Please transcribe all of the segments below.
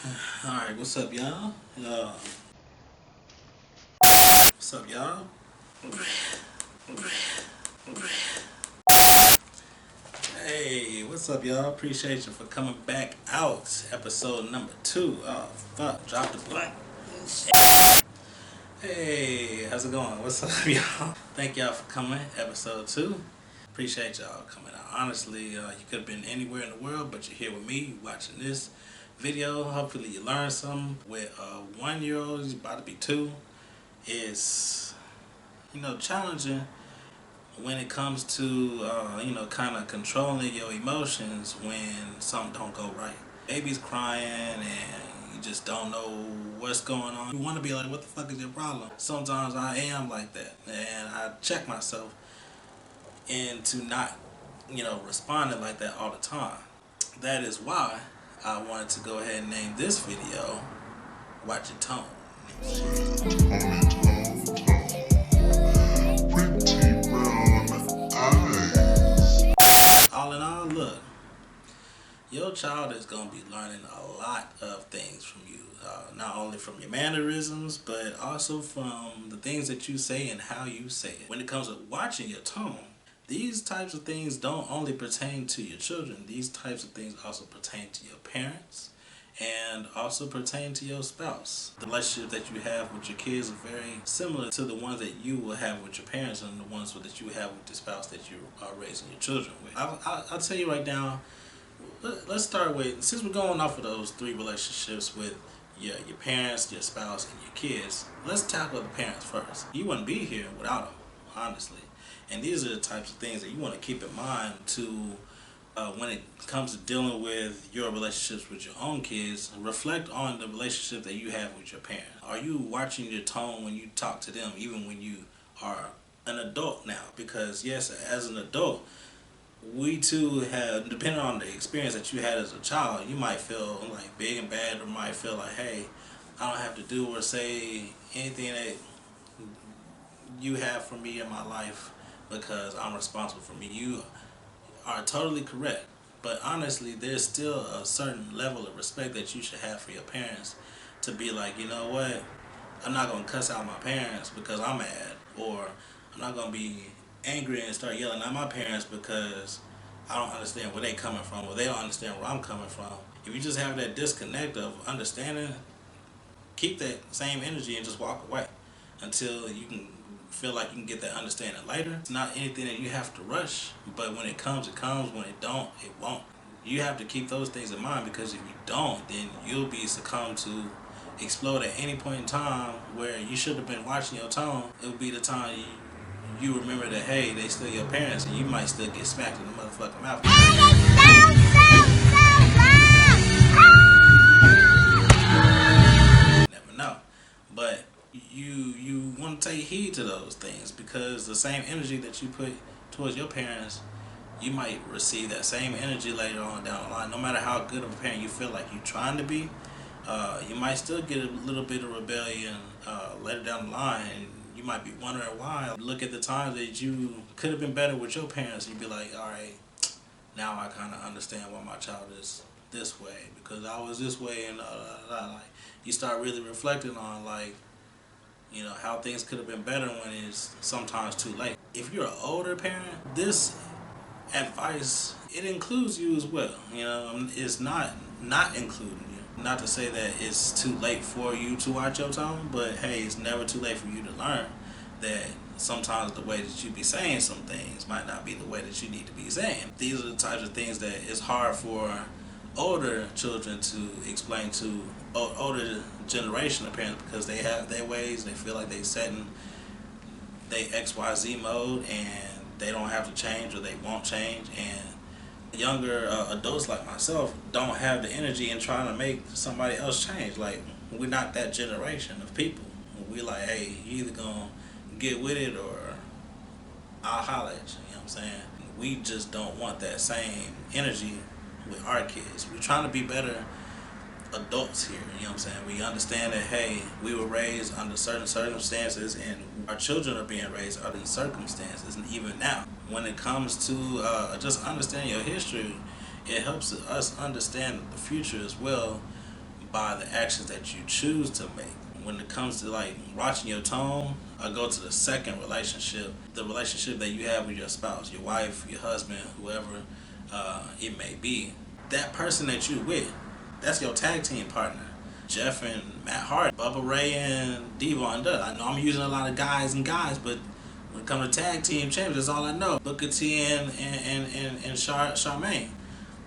Alright, what's up, y'all? What's up, y'all? Hey, what's up, y'all? Appreciate you for coming back out. Episode number 2. Oh, fuck. Drop the blunt. Hey, how's it going? What's up, y'all? Thank y'all for coming. Episode 2. Appreciate y'all coming out. Honestly, you could have been anywhere in the world, but you're here with me watching this video. Hopefully you learned something. With a 1-year-old, he's about to be 2. It's, challenging when it comes to, kind of controlling your emotions when something don't go right. Baby's crying and you just don't know what's going on. You want to be like, what the fuck is your problem? Sometimes I am like that, and I check myself into not, responding like that all the time. That is why I wanted to go ahead and name this video, Watch Your Tone. All in all, look, your child is going to be learning a lot of things from you. Not only from your mannerisms, but also from the things that you say and how you say it. When it comes to watching your tone, these types of things don't only pertain to your children. These types of things also pertain to your parents and also pertain to your spouse. The relationship that you have with your kids are very similar to the ones that you will have with your parents and the ones that you have with the spouse that you are raising your children with. I'll tell you right now, let's start with, since we're going off of those 3 relationships with your parents, your spouse, and your kids, let's tackle the parents first. You wouldn't be here without them, honestly. And these are the types of things that you want to keep in mind when it comes to dealing with your relationships with your own kids. Reflect on the relationship that you have with your parents. Are you watching your tone when you talk to them, even when you are an adult now? Because yes, as an adult, we too have, depending on the experience that you had as a child, you might feel like big and bad, or might feel like, hey, I don't have to do or say anything that you have for me in my life because I'm responsible for me. You are totally correct, but honestly, there's still a certain level of respect that you should have for your parents, to be like, you know what, I'm not going to cuss out my parents because I'm mad, or I'm not going to be angry and start yelling at my parents because I don't understand where they're coming from, or they don't understand where I'm coming from. If you just have that disconnect of understanding, keep that same energy and just walk away until you can feel like you can get that understanding later. It's not anything that you have to rush, but when it comes, it comes. When it don't, it won't. You have to keep those things in mind, because if you don't, then you'll be succumbed to explode at any point in time where you should have been watching your tone. It will be the time you remember that, hey, they still your parents, and you might still get smacked in the motherfucking mouth. Never know. But you want to take heed to those things, because the same energy that you put towards your parents, you might receive that same energy later on down the line. No matter how good of a parent you feel like you're trying to be, you might still get a little bit of rebellion later down the line, and you might be wondering why. Look at the times that you could have been better with your parents, and you'd be like, all right, now I kind of understand why my child is this way, because I was this way, and like, you start really reflecting on, like, how things could have been better when it's sometimes too late. If you're an older parent, this advice, it includes you as well. It's not including you. Not to say that it's too late for you to watch your tone, but hey, it's never too late for you to learn that sometimes the way that you be saying some things might not be the way that you need to be saying. These are the types of things that it's hard for older children to explain to older generation of parents, because they have their ways. They feel like they set in they XYZ mode, and they don't have to change, or they won't change. And younger adults like myself don't have the energy in trying to make somebody else change. Like, we're not that generation of people. We like, hey, you either gonna get with it or I'll holler at you. You know what I'm saying? We just don't want that same energy with our kids. We're trying to be better adults here. You know what I'm saying? We understand that, hey, we were raised under certain circumstances, and our children are being raised under these circumstances. And even now, when it comes to just understanding your history, it helps us understand the future as well, by the actions that you choose to make. When it comes to like watching your tone, I go to the second relationship, the relationship that you have with your spouse, your wife, your husband, whoever it may be. That person that you with, that's your tag team partner. Jeff and Matt Hardy, Bubba Ray and Devon Dud. I know I'm using a lot of guys and guys, but when it comes to tag team champions, that's all I know. Booker T and Charmaine.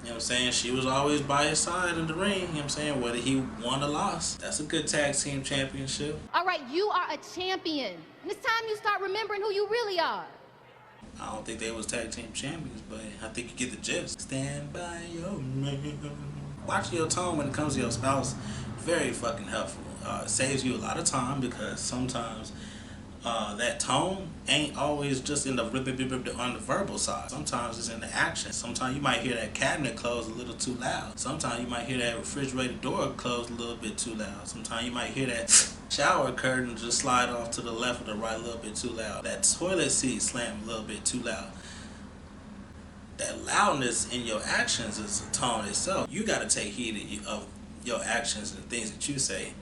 You know what I'm saying? She was always by his side in the ring, you know what I'm saying? Whether he won or lost. That's a good tag team championship. All right, you are a champion. And it's time you start remembering who you really are. I don't think they was tag team champions, but I think you get the gist. Stand by your man. Watching your tone when it comes to your spouse, very fucking helpful. It saves you a lot of time because sometimes that tone ain't always just in the on the verbal side. Sometimes it's in the action. Sometimes you might hear that cabinet close a little too loud. Sometimes you might hear that refrigerator door close a little bit too loud. Sometimes you might hear that shower curtain just slide off to the left or the right a little bit too loud. That toilet seat slam a little bit too loud. That loudness in your actions is a tone itself. You got to take heed of your actions and things that you say,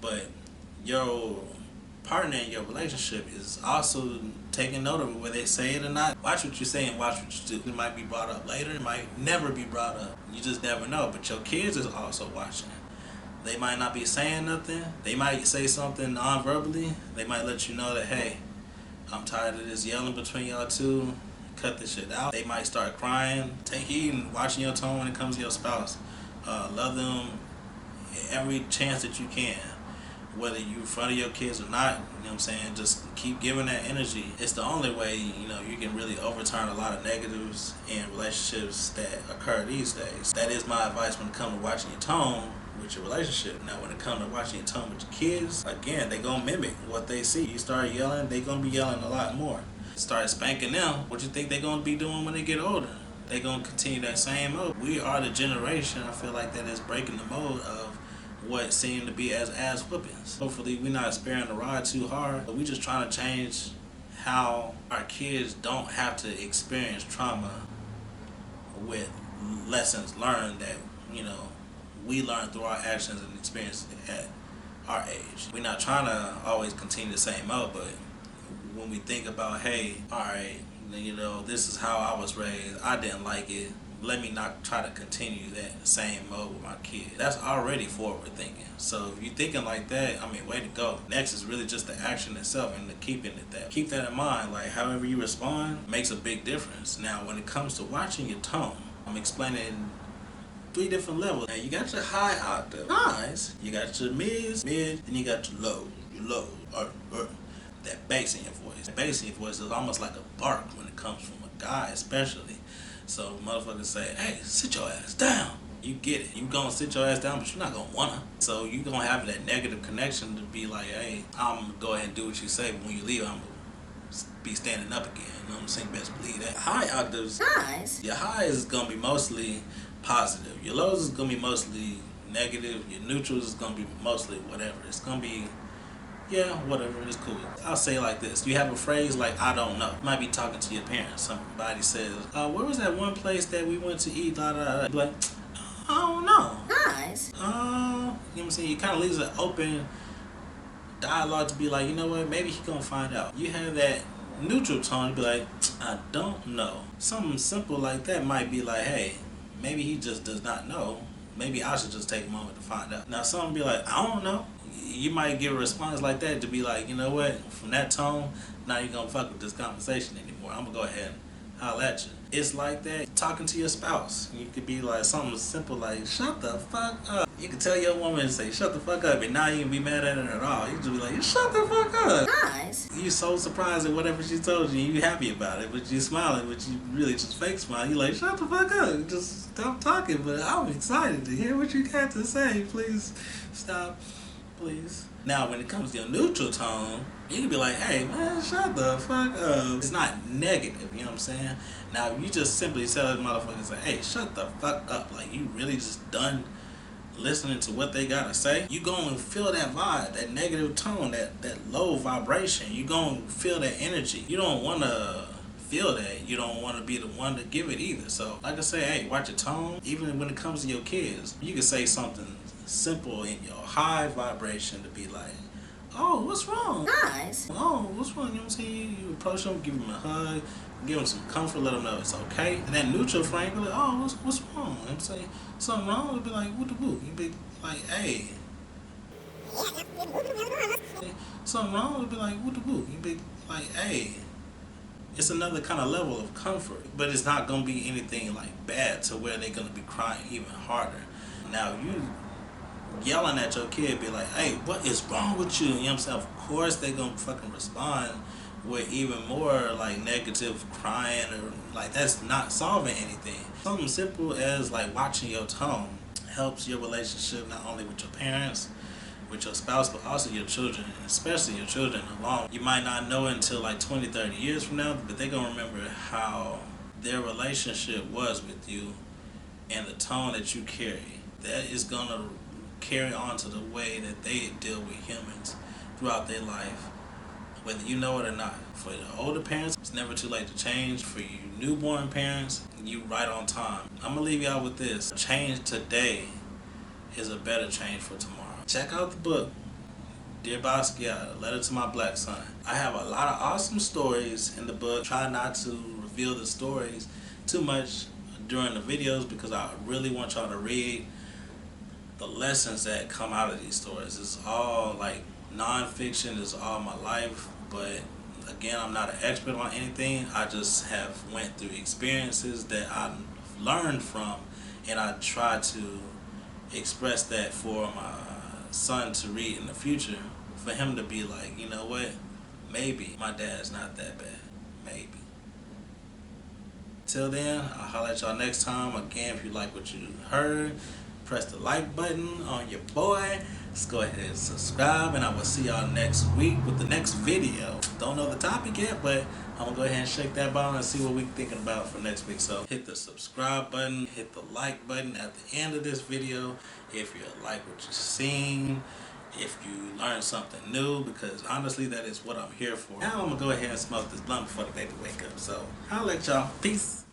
but your partner in your relationship is also taking note of it, whether they say it or not. Watch what you say and watch what you do. It might be brought up later. It might never be brought up. You just never know. But your kids is also watching. They might not be saying nothing. They might say something non-verbally. They might let you know that, hey, I'm tired of this yelling between y'all two. Cut this shit out. They might start crying. Take heed and watching your tone when it comes to your spouse. Love them every chance that you can. Whether you in front of your kids or not, you know what I'm saying, just keep giving that energy. It's the only way, you know, you can really overturn a lot of negatives in relationships that occur these days. That is my advice when it comes to watching your tone with your relationship. Now, when it comes to watching your tone with your kids, again, they gonna mimic what they see. You start yelling, they gonna be yelling a lot more. Start spanking them, what you think they gonna be doing when they get older? They gonna continue that same mode. We are the generation, I feel like, that is breaking the mode of what seem to be as ass whoopings. Hopefully we're not sparing the ride too hard, but we just trying to change how our kids don't have to experience trauma with lessons learned that, you know, we learn through our actions and experiences at our age. We're not trying to always continue the same mode, but when we think about, hey, alright, you know, this is how I was raised, I didn't like it, let me not try to continue that same mode with my kid. That's already forward thinking. So if you're thinking like that, I mean, way to go. Next is really just the action itself and the keeping it that. Keep that in mind. Like, however you respond makes a big difference. Now, when it comes to watching your tone, I'm explaining 3 different levels. Now, you got your high octave, highs, you got your mid, and you got your low, that bass in your voice. The bass in your voice is almost like a bark when it comes from a guy, especially. So motherfuckers say, hey, sit your ass down. You get it. You gonna sit your ass down, but you're not gonna wanna. So you gonna have that negative connection to be like, hey, I'm gonna go ahead and do what you say, but when you leave, I'm gonna be standing up again. You know what I'm saying? Best believe that. High octaves. Highs. Your highs is gonna be mostly positive. Your lows is gonna be mostly negative. Your neutrals is gonna be mostly whatever. It's gonna be, yeah, whatever, it's cool. I'll say it like this. You have a phrase like, I don't know. You might be talking to your parents. Somebody says, where was that one place that we went to eat? Da, da, da. You're like, I don't know. Nice. You know what I'm saying? You kind of leaves an open dialogue to be like, you know what, maybe he gonna find out. You have that neutral tone to be like, I don't know. Something simple like that might be like, hey, maybe he just does not know. Maybe I should just take a moment to find out. Now, some be like, I don't know. You might give a response like that to be like, you know what, from that tone, not even gonna fuck with this conversation anymore. I'm gonna go ahead and holler at you. It's like that talking to your spouse. You could be like something simple like, shut the fuck up. You can tell your woman and say, shut the fuck up, and now you can be mad at her at all. You just be like, shut the fuck up. Nice. You're so surprised at whatever she told you, and you happy about it, but you're smiling, but you really just fake smile. You're like, shut the fuck up, just stop talking, but I'm excited to hear what you got to say. Please stop. Please. Now, when it comes to your neutral tone, you can be like, hey, man, shut the fuck up. It's not negative, you know what I'm saying? Now, if you just simply tell this motherfucker, say, hey, shut the fuck up, like, you really just done listening to what they gotta say, you gonna feel that vibe, that negative tone, that low vibration. You gonna feel that energy. You don't wanna feel that. You don't want to be the one to give it either. So, like I say, hey, watch your tone. Even when it comes to your kids, you can say something simple in your high vibration to be like, oh, what's wrong? Nice. Oh, what's wrong? You know what I'm saying? You approach them, give them a hug, give them some comfort, let them know it's okay. And that neutral frame, be like, oh, what's wrong? You know what I'm saying? Something wrong? You'll be like, what the boo? You'll be like, hey. Something wrong? You'll be like, what the boo? You'll be like, hey. It's another kind of level of comfort, but it's not going to be anything like bad to where they're going to be crying even harder. Now, you yelling at your kid, be like, hey, what is wrong with you? You know what I'm saying? Of course they gonna fucking respond with even more like negative crying, or like that's not solving anything. Something simple as like watching your tone helps your relationship not only with your parents, with your spouse, but also your children, and especially your children alone. You might not know until like 20, 30 years from now, but they're gonna remember how their relationship was with you and the tone that you carry. That is gonna carry on to the way that they deal with humans throughout their life, whether you know it or not. For the older parents, it's never too late to change. For you newborn parents, you right on time. I'm gonna leave y'all with this. Change today is a better change for tomorrow. Check out the book, Dear Basquiat, A Letter to My Black Son. I have a lot of awesome stories in the book. Try not to reveal the stories too much during the videos because I really want y'all to read the lessons that come out of these stories. It's all like non-fiction, it's all my life, but again, I'm not an expert on anything. I just have went through experiences that I learned from, and I try to express that for my son to read in the future, for him to be like, you know what, maybe my dad's not that bad, maybe. Till then, I'll holler at y'all next time. Again, if you like what you heard, press the like button on your boy. Let's go ahead and subscribe, and I will see y'all next week with the next video. Don't know the topic yet, but I'm gonna go ahead and shake that ball and see what we're thinking about for next week. So hit the subscribe button, hit the like button at the end of this video if you like what you've seen, if you learned something new, because honestly that is what I'm here for. Now I'm gonna go ahead and smoke this blunt before the baby wake up. So I'll let y'all. Peace.